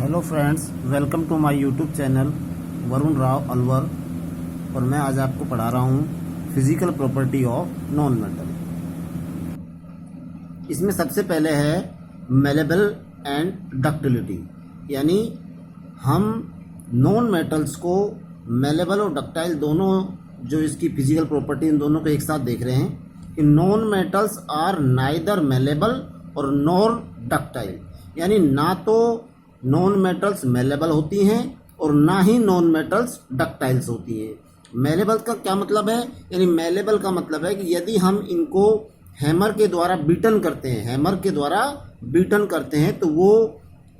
Hello friends, welcome to my YouTube channel Varun Rao Alwar. और मैं आज आपको पढ़ा रहा हूँ physical property of non metal. इसमें सबसे पहले है मेलेबल एंड डक्टिलिटी, यानी हम नॉन मेटल्स को मेलेबल और डक्टाइल दोनों जो इसकी फिजिकल प्रॉपर्टी इन दोनों को एक साथ देख रहे हैं कि non metals are neither malleable और नॉर डक्टाइल, यानी ना तो नॉन मेटल्स मेलेबल होती हैं और ना ही नॉन मेटल्स डक्टाइल्स होती हैं। मेलेबल का क्या मतलब है? यानी मेलेबल का मतलब है कि यदि हम इनको हैमर के द्वारा बीटन करते हैं तो वो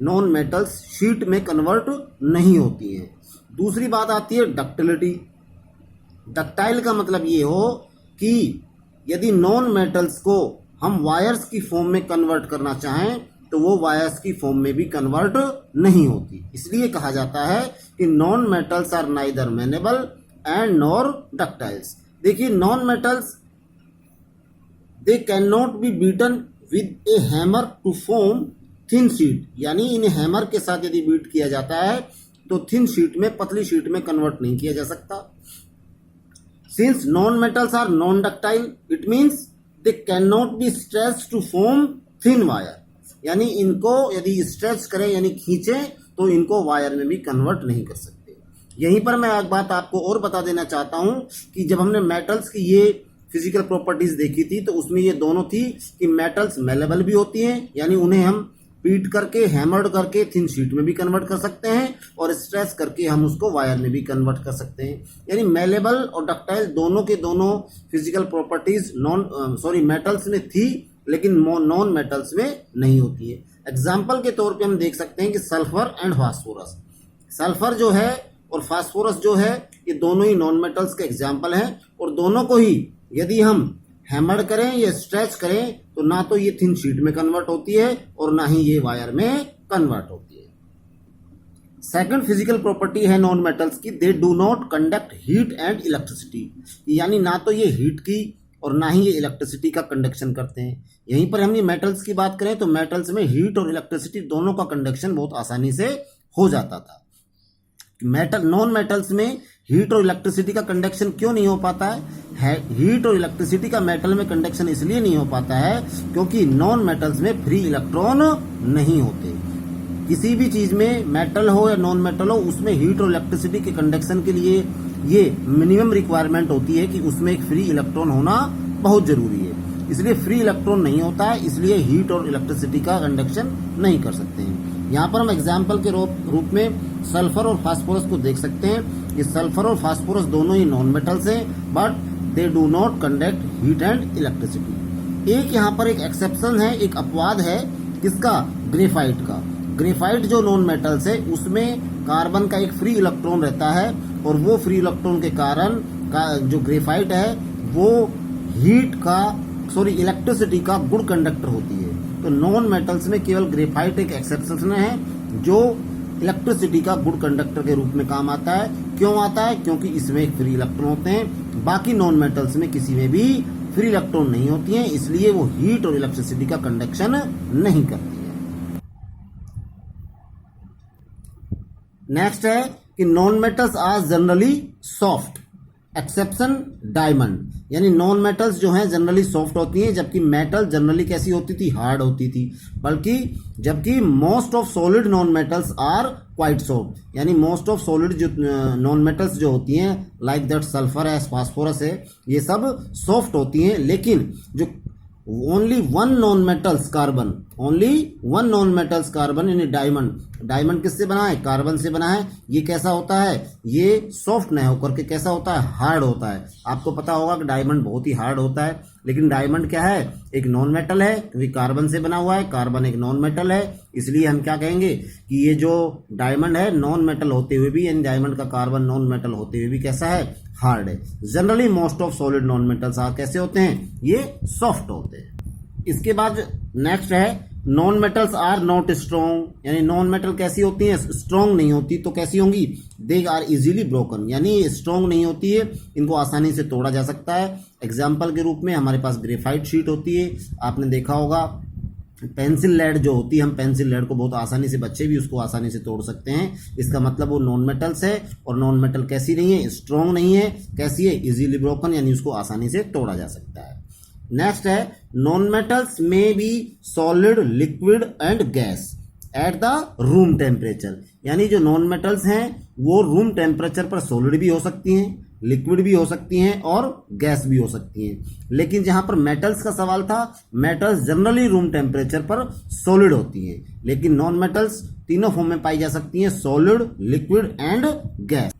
नॉन मेटल्स शीट में कन्वर्ट नहीं होती हैं। दूसरी बात आती है डक्टिलिटी। डक्टाइल का मतलब ये हो कि यदि नॉन मेटल्स को हम वायर्स की फॉर्म में कन्वर्ट करना चाहें तो वो वायर्स की फॉर्म में भी कन्वर्ट नहीं होती। इसलिए कहा जाता है कि non metals are neither malleable and nor ductiles. देखिए, non metals they can not be beaten with a hammer to form thin sheet, यानी इन हैमर के साथ यदि बीट किया जाता है तो थिन शीट में, पतली शीट में कन्वर्ट नहीं किया जा सकता। Since non metals are non ductile it means they can not be stretched to form thin wire, यानी इनको यदि स्ट्रेच करें यानी खींचें तो इनको वायर में भी कन्वर्ट नहीं कर सकते। यहीं पर मैं एक बात आपको और बता देना चाहता हूं कि जब हमने मेटल्स की ये फिजिकल प्रॉपर्टीज देखी थी तो उसमें ये दोनों थी कि मेटल्स मेलेबल भी होती हैं, यानी उन्हें हम पीट करके, हैमर्ड करके थिन शीट में भी कन्वर्ट कर सकते हैं और स्ट्रेच करके हम उसको वायर में भी कन्वर्ट कर सकते हैं। यानी मेलेबल और डक्टाइल दोनों के दोनों फिजिकल प्रॉपर्टीज मेटल्स में थी, लेकिन नॉन मेटल्स में नहीं होती है। एग्जाम्पल के तौर पे हम देख सकते हैं कि सल्फर एंड फास्फोरस। सल्फर जो है और फास्फोरस जो है ये दोनों ही नॉन मेटल्स के एग्जाम्पल हैं और दोनों को ही यदि हम हैमर करें या स्ट्रेच करें तो ना तो ये थिन शीट में कन्वर्ट होती है और ना ही ये वायर में कन्वर्ट होती है। सेकंड फिजिकल प्रॉपर्टी है नॉन मेटल्स की, they do not conduct heat and electricity, यानी ना तो ये हीट की और ना ही ये इलेक्ट्रिसिटी का कंडक्शन करते हैं। यहीं पर हम ये मेटल्स की बात करें तो मेटल्स में हीट और इलेक्ट्रिसिटी दोनों का कंडक्शन बहुत आसानी से हो जाता था। नॉन मेटल्स में हीट और इलेक्ट्रिसिटी का कंडक्शन क्यों नहीं हो पाता है? हीट और इलेक्ट्रिसिटी का मेटल में कंडक्शन इसलिए नहीं हो पाता है क्योंकि नॉन मेटल्स में फ्री इलेक्ट्रॉन नहीं होते। किसी भी चीज में, मेटल हो या नॉन मेटल हो, उसमें हीट और इलेक्ट्रिसिटी के कंडक्शन के लिए ये मिनिमम रिक्वायरमेंट होती है कि उसमें एक फ्री इलेक्ट्रॉन होना बहुत जरूरी है। इसलिए फ्री इलेक्ट्रॉन नहीं होता है, इसलिए हीट और इलेक्ट्रिसिटी का कंडक्शन नहीं कर सकते हैं। यहाँ पर हम एग्जाम्पल के रूप में सल्फर और फास्फोरस को देख सकते हैं। ये सल्फर और फास्फोरस दोनों ही नॉन मेटल्स हैं, but they do not conduct heat and electricity. एक यहाँ पर एक एक्सेप्शन है, एक अपवाद है, किसका? ग्रेफाइट का। ग्रेफाइट जो नॉन मेटल्स है उसमें कार्बन का एक फ्री इलेक्ट्रॉन रहता है और वो फ्री इलेक्ट्रॉन के कारण जो ग्रेफाइट है वो इलेक्ट्रिसिटी का गुड कंडक्टर होती है। तो नॉन मेटल्स में केवल ग्रेफाइट एक एक्सेप्शन है जो इलेक्ट्रिसिटी का गुड कंडक्टर के रूप में काम आता है। क्यों आता है? क्योंकि इसमें एक फ्री इलेक्ट्रॉन होते हैं। बाकी नॉन मेटल्स में किसी में भी फ्री इलेक्ट्रॉन नहीं होती हैं, इसलिए वो हीट और इलेक्ट्रिसिटी का कंडक्शन नहीं करती है। नेक्स्ट है कि non metals are generally soft, exception diamond, यानी नॉन मेटल्स जो हैं जनरली सॉफ्ट होती हैं जबकि मेटल जनरली कैसी होती थी? हार्ड होती थी। जबकि most of solid non metals are quite soft, यानी मोस्ट ऑफ सॉलिड जो नॉन मेटल्स जो होती हैं लाइक दैट सल्फर है, फास्फोरस है, ये सब सॉफ्ट होती हैं। लेकिन जो only one non metals carbon यानी डायमंड किससे बना है? कार्बन से बना है। ये कैसा होता है? ये सॉफ्ट नहीं होकर के कैसा होता है? हार्ड होता है। आपको पता होगा कि डायमंड बहुत ही हार्ड होता है, लेकिन डायमंड क्या है? एक नॉन मेटल है, क्योंकि कार्बन से बना हुआ है। कार्बन एक नॉन मेटल है, इसलिए हम क्या कहेंगे कि ये जो डायमंड है नॉन मेटल होते हुए भी, यानी डायमंड का कार्बन नॉन मेटल होते हुए भी कैसा है? हार्ड है। Generally most of solid non metals कैसे होते हैं? ये सॉफ्ट होते हैं। इसके बाद नेक्स्ट है non metals are not strong, यानी नॉन मेटल कैसी होती हैं? स्ट्रॉन्ग नहीं होती। तो कैसी होंगी? दे आर इजीली ब्रोकन, यानी स्ट्रॉन्ग नहीं होती है, इनको आसानी से तोड़ा जा सकता है। एग्जाम्पल के रूप में हमारे पास ग्रेफाइट शीट होती है, आपने देखा होगा पेंसिल लेड जो होती है, हम पेंसिल लेड को बहुत आसानी से, बच्चे भी उसको आसानी से तोड़ सकते हैं। इसका मतलब वो नॉन मेटल्स है। और नॉन मेटल कैसी नहीं है? स्ट्रॉन्ग नहीं है। कैसी है? इजीली ब्रोकन, यानी उसको आसानी से तोड़ा जा सकता है। नेक्स्ट है नॉन मेटल्स में be solid, liquid and gas at the room temperature. यानी जो नॉन मेटल्स हैं वो रूम टेम्परेचर पर सॉलिड भी हो सकती हैं, लिक्विड भी हो सकती हैं और गैस भी हो सकती हैं। लेकिन जहां पर मेटल्स का सवाल था, मेटल्स जनरली रूम टेम्परेचर पर सॉलिड होती हैं, लेकिन नॉन मेटल्स तीनों फॉर्म में पाई जा सकती हैं, solid, liquid and gas.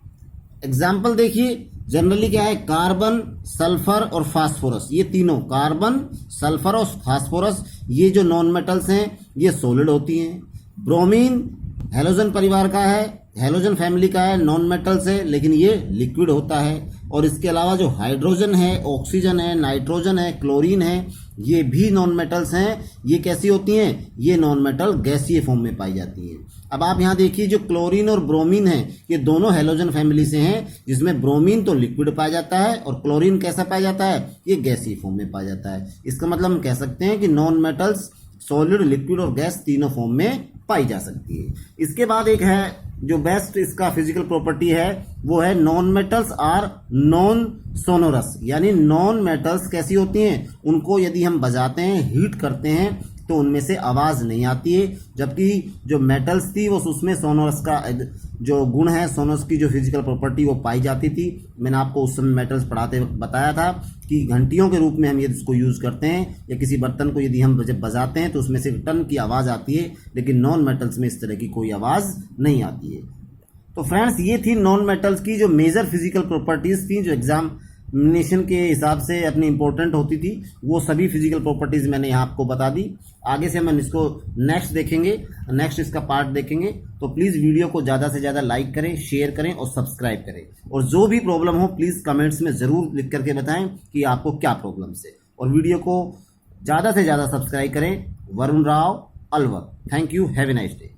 Example देखिए, जनरली क्या है? कार्बन, सल्फर और फास्फोरस, ये तीनों, कार्बन, सल्फर और फास्फोरस, ये जो नॉन मेटल्स हैं ये सॉलिड होती हैं। ब्रोमीन हैलोजन परिवार का है, हैलोजन फैमिली का है, नॉन मेटल्स है, लेकिन ये लिक्विड होता है। और इसके अलावा जो हाइड्रोजन है, ऑक्सीजन है, नाइट्रोजन है, क्लोरीन है, ये भी नॉन मेटल्स हैं। ये कैसी होती हैं? ये नॉन मेटल गैसीय फॉर्म में पाई जाती हैं। अब आप यहाँ देखिए, जो क्लोरीन और ब्रोमीन है ये दोनों हैलोजन फैमिली से हैं, जिसमें ब्रोमीन तो लिक्विड पाया जाता है और क्लोरीन कैसा पाया जाता है? ये गैसीय फॉर्म में पाया जाता है। इसका मतलब हम कह सकते हैं कि नॉन मेटल्स सॉलिड, लिक्विड और गैस तीनों फॉर्म में पाई जा सकती है। इसके बाद एक है जो बेस्ट इसका फिजिकल प्रॉपर्टी है, वो है non metals are non sonorous. यानी नॉन मेटल्स कैसी होती हैं? उनको यदि हम बजाते हैं, हीट करते हैं, तो उनमें से आवाज नहीं आती है। जबकि जो मेटल्स थी वो उसमें सोनोरस का जो गुण है, सोनोरस की जो फिजिकल प्रॉपर्टी वो पाई जाती थी। मैंने आपको उस समय मेटल्स पढ़ाते वक्त बताया था कि घंटियों के रूप में हम यदि इसको यूज करते हैं, या किसी बर्तन को यदि हम जब बजाते हैं तो उसमें से टन की आवाज आती है, लेकिन नॉन मेटल्स में इस तरह की कोई आवाज नहीं आती है। तो फ्रेंड्स, ये थी नॉन मेटल्स की जो मेजर फिजिकल प्रॉपर्टीज थी, जो एग्जामिनेशन के हिसाब से अपनी इंपॉर्टेंट होती थी। वो सभी फिजिकल प्रॉपर्टीज मैंने यहाँ आपको बता दी। आगे से हम इसको नेक्स्ट देखेंगे, नेक्स्ट इसका पार्ट देखेंगे। तो प्लीज़ वीडियो को ज़्यादा से ज़्यादा लाइक करें, शेयर करें और सब्सक्राइब करें। और जो भी प्रॉब्लम हो प्लीज़ कमेंट्स में ज़रूर लिख करके बताएं कि आपको क्या प्रॉब्लम्स है। और वीडियो को ज़्यादा से ज़्यादा सब्सक्राइब करें। Varun Rao, Alwar. Thank you. Have a nice day.